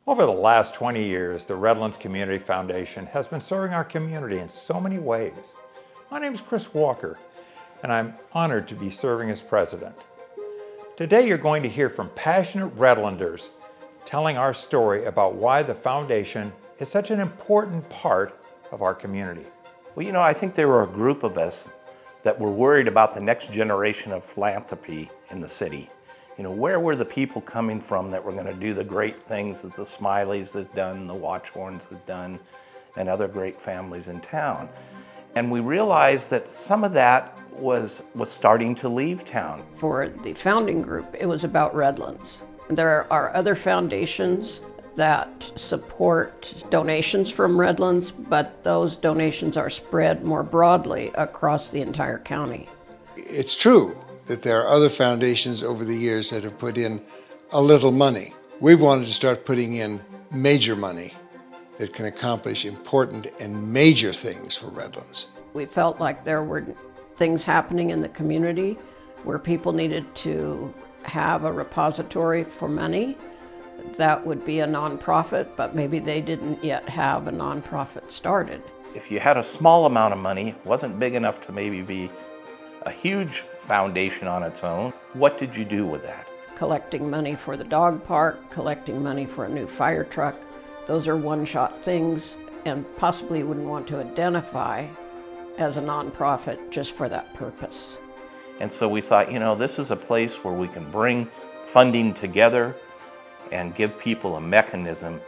Over the last 20 years, the Redlands Community Foundation has been serving our community in so many ways. My name is Chris Walker, and I'm honored to be serving as president. Today you're going to hear from passionate Redlanders telling our story about why the foundation is such an important part of our community. Well, I think there were a group of us that were worried about the next generation of philanthropy in the city. Where were the people coming from that were going to do the great things that the Smileys has done, the Watchhorns has done, and other great families in town? And we realized that some of that was starting to leave town. For the founding group, it was about Redlands. There are other foundations that support donations from Redlands, but those donations are spread more broadly across the entire county. It's true that there are other foundations over the years that have put in a little money. We wanted to start putting in major money that can accomplish important and major things for Redlands. We felt like there were things happening in the community where people needed to have a repository for money that would be a nonprofit, but maybe they didn't yet have a nonprofit started. If you had a small amount of money, it wasn't big enough to maybe be a huge foundation on its own, what did you do with that? Collecting money for the dog park, collecting money for a new fire truck. Those are one-shot things and possibly you wouldn't want to identify as a nonprofit just for that purpose. And so we thought, this is a place where we can bring funding together and give people a mechanism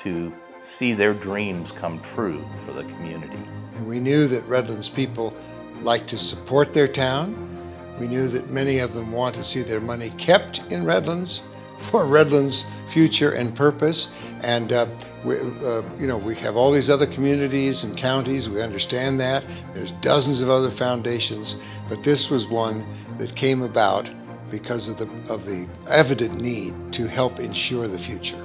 to see their dreams come true for the community. And we knew that Redlands people like to support their town. We knew that many of them want to see their money kept in Redlands for Redlands' future and purpose. And we have all these other communities and counties. We understand that. There's dozens of other foundations, but this was one that came about because of the evident need to help ensure the future.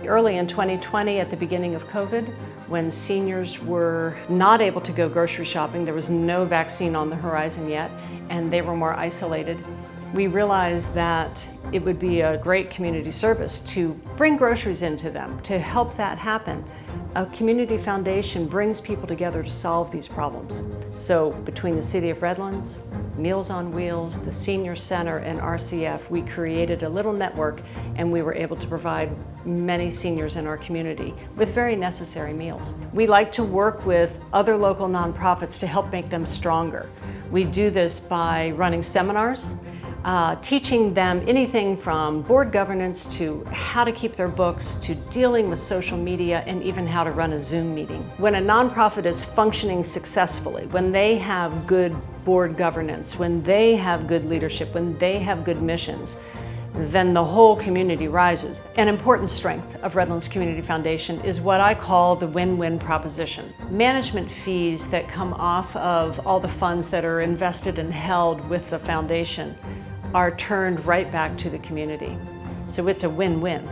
Early in 2020, at the beginning of COVID, when seniors were not able to go grocery shopping, there was no vaccine on the horizon yet, and they were more isolated, we realized that it would be a great community service to bring groceries into them, to help that happen. A community foundation brings people together to solve these problems. So between the City of Redlands, Meals on Wheels, the Senior Center, and RCF, we created a little network and we were able to provide many seniors in our community with very necessary meals. We like to work with other local nonprofits to help make them stronger. We do this by running seminars, teaching them anything from board governance to how to keep their books to dealing with social media and even how to run a Zoom meeting. When a nonprofit is functioning successfully, when they have good board governance, when they have good leadership, when they have good missions, then the whole community rises. An important strength of Redlands Community Foundation is what I call the win-win proposition. Management fees that come off of all the funds that are invested and held with the foundation are turned right back to the community. So it's a win-win.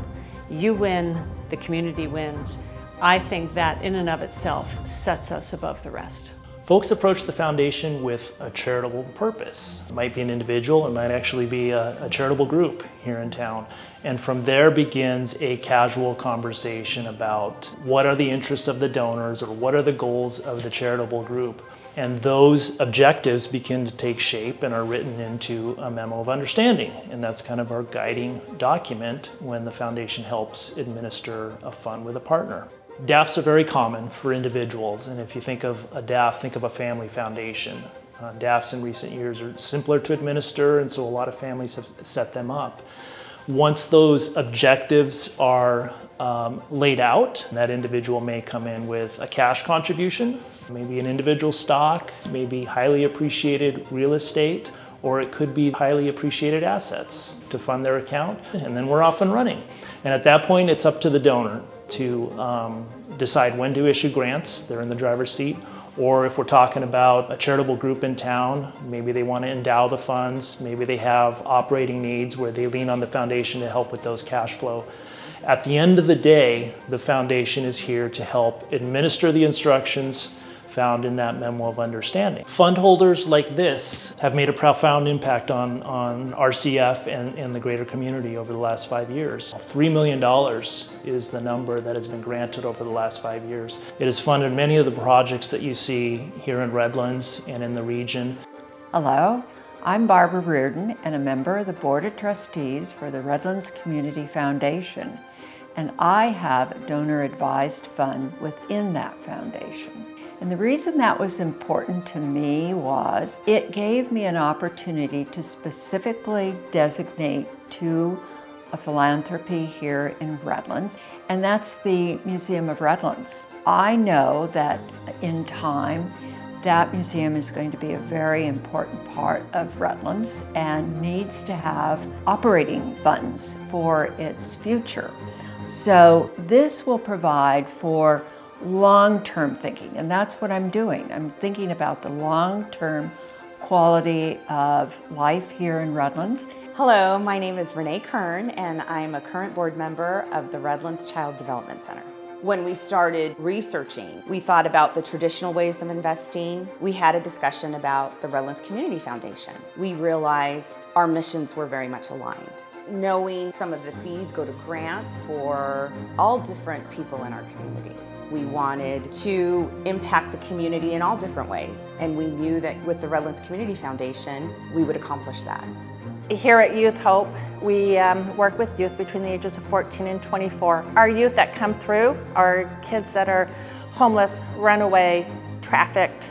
You win, the community wins. I think that in and of itself sets us above the rest. Folks approach the foundation with a charitable purpose. It might be an individual, it might actually be a charitable group here in town. And from there begins a casual conversation about what are the interests of the donors or what are the goals of the charitable group. And those objectives begin to take shape and are written into a memo of understanding. And that's kind of our guiding document when the foundation helps administer a fund with a partner. DAFs are very common for individuals, and if you think of a DAF, think of a family foundation. DAFs in recent years are simpler to administer, and so a lot of families have set them up. Once those objectives are laid out, that individual may come in with a cash contribution, maybe an individual stock, maybe highly appreciated real estate, or it could be highly appreciated assets to fund their account, and then we're off and running. And at that point, it's up to the donor to decide when to issue grants. They're in the driver's seat. Or if we're talking about a charitable group in town, maybe they want to endow the funds, maybe they have operating needs where they lean on the foundation to help with those cash flow. At the end of the day, the foundation is here to help administer the instructions, found in that memo of understanding. Fund holders like this have made a profound impact on RCF and the greater community over the last 5 years. $3 million is the number that has been granted over the last 5 years. It has funded many of the projects that you see here in Redlands and in the region. Hello, I'm Barbara Reardon and a member of the Board of Trustees for the Redlands Community Foundation, and I have a donor-advised fund within that foundation. And the reason that was important to me was it gave me an opportunity to specifically designate to a philanthropy here in Redlands, and that's the Museum of Redlands. I know that in time, that museum is going to be a very important part of Redlands and needs to have operating funds for its future. So this will provide for long-term thinking, and that's what I'm doing. I'm thinking about the long-term quality of life here in Redlands. Hello, my name is Renee Kern, and I'm a current board member of the Redlands Child Development Center. When we started researching, we thought about the traditional ways of investing. We had a discussion about the Redlands Community Foundation. We realized our missions were very much aligned. Knowing some of the fees go to grants for all different people in our community. We wanted to impact the community in all different ways, and we knew that with the Redlands Community Foundation, we would accomplish that. Here at Youth Hope, we work with youth between the ages of 14 and 24. Our youth that come through are kids that are homeless, runaway, trafficked,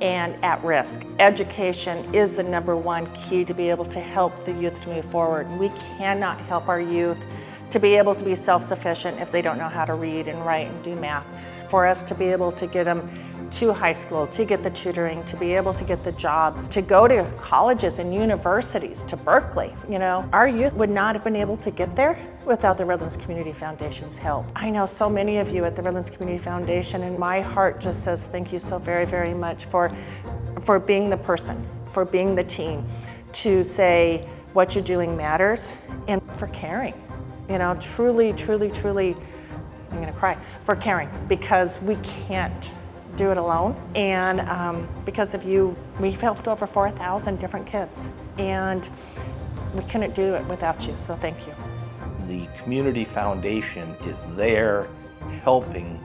and at risk. Education is the #1 key to be able to help the youth to move forward. We cannot help our youth to be able to be self-sufficient if they don't know how to read and write and do math. For us to be able to get them to high school, to get the tutoring, to be able to get the jobs, to go to colleges and universities, to Berkeley. You know, our youth would not have been able to get there without the Redlands Community Foundation's help. I know so many of you at the Redlands Community Foundation, and my heart just says thank you so very, very much for being the person, for being the team, to say what you're doing matters, and for caring. You know, truly, truly, truly, I'm gonna cry, for caring, because we can't do it alone. And because of you, we've helped over 4,000 different kids, and we couldn't do it without you, so thank you. The Community Foundation is there helping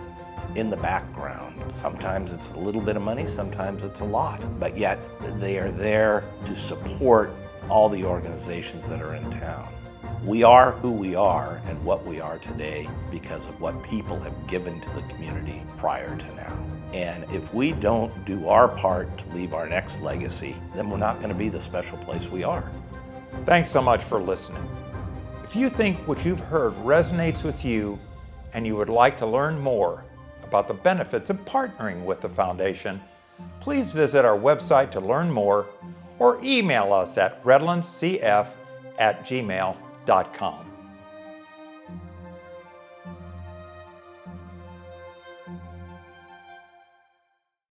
in the background. Sometimes it's a little bit of money, sometimes it's a lot, but yet they are there to support all the organizations that are in town. We are who we are and what we are today because of what people have given to the community prior to now. And if we don't do our part to leave our next legacy, then we're not going to be the special place we are. Thanks so much for listening. If you think what you've heard resonates with you and you would like to learn more about the benefits of partnering with the Foundation, please visit our website to learn more or email us at redlandscf@gmail.com.